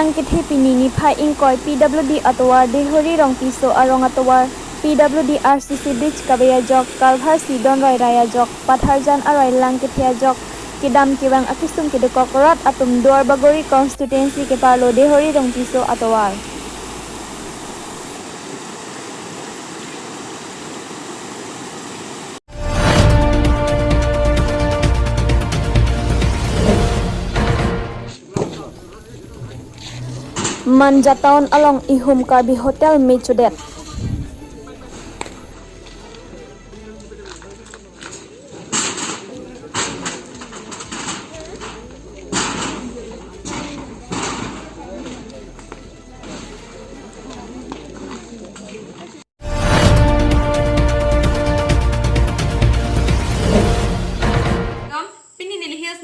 Langkithe pinini phai ingkoi PWD atowar dehori rong piso arong atowar PWD RCC bridge kabaya jok kalvar sidon roi raya jok patharjan aroi langkithe jok kidam kiwang akisum kidukok atum duar bagori constituency ke parlo dehori rong piso atowar Manjataon along ihum karbi hotel mechudet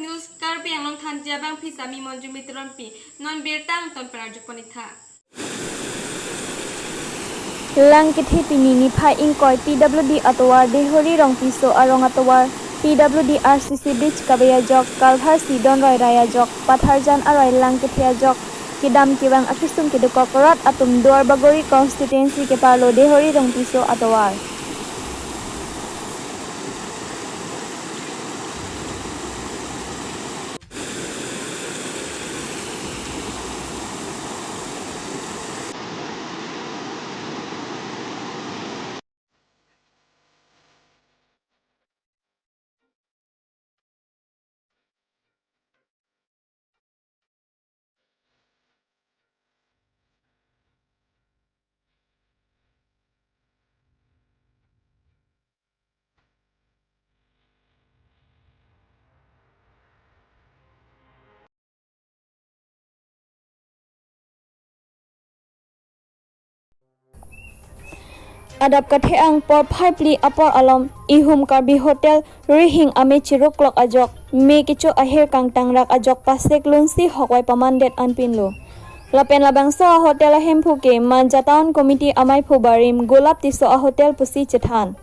News karpi yang long than jabang pisami monju mitron pi non birtang ton penarjuk ponitha Langkithe pinini phai ingkoi PWD atowar dehori rong piso arong atowar PWD RCC bridge kabaya jok kalvar sidon roi raya jok patharjan aroi langkithe jok kidam kiwang akisum kidukok atum duar bagori constituency ke parlo dehori rong piso atowar Adap kathe ang por phaipli apor alom ihum karbi hotel rihing ame chiruklok ajok me kicho aher kang tangrak ajok pasek lunsi hokwai pamandet anpinlo lapen labang so a hotel hempu ke manjataon committee amai phubarim golap tiso a hotel pusi chethan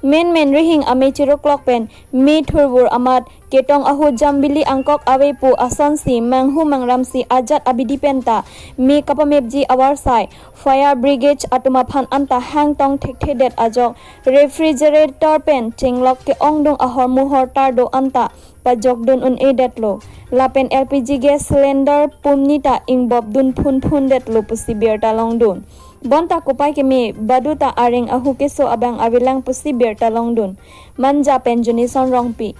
men rihing ame chiruklok pen me thurbur amat ketong ahu jambili angkok awepu asonsi manghu mangramsi ajat abidi penta me kapamepji awar sai fire brigade atuma phan anta hangtong thekthedet ajok refrigerator pen chinglok ke ongdung ahor muhor tardo anta pajok dun un edetlo lapen LPG gas cylinder pumnita ingbob dun phun detlo pusi berta longdun bonta kupai kemi baduta aring ahu keso abang awilang pusi berta longdun manja penjuni son rongpi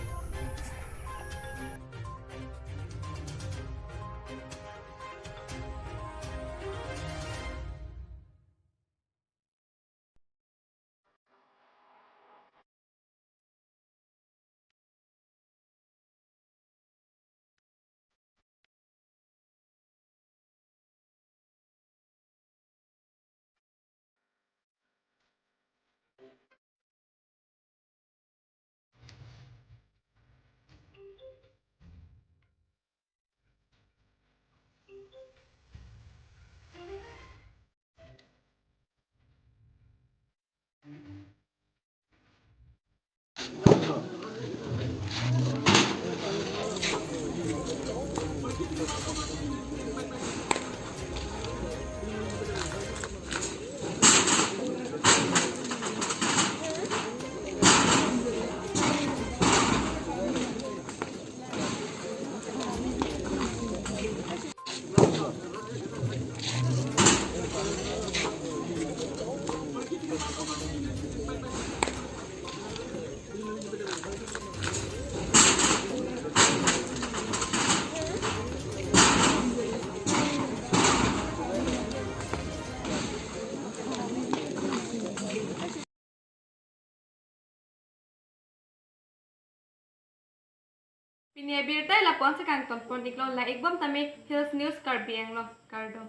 Pinia birtai la ponse kang ton pon iklon la ekbom tame Hills News karbi ang lo kardo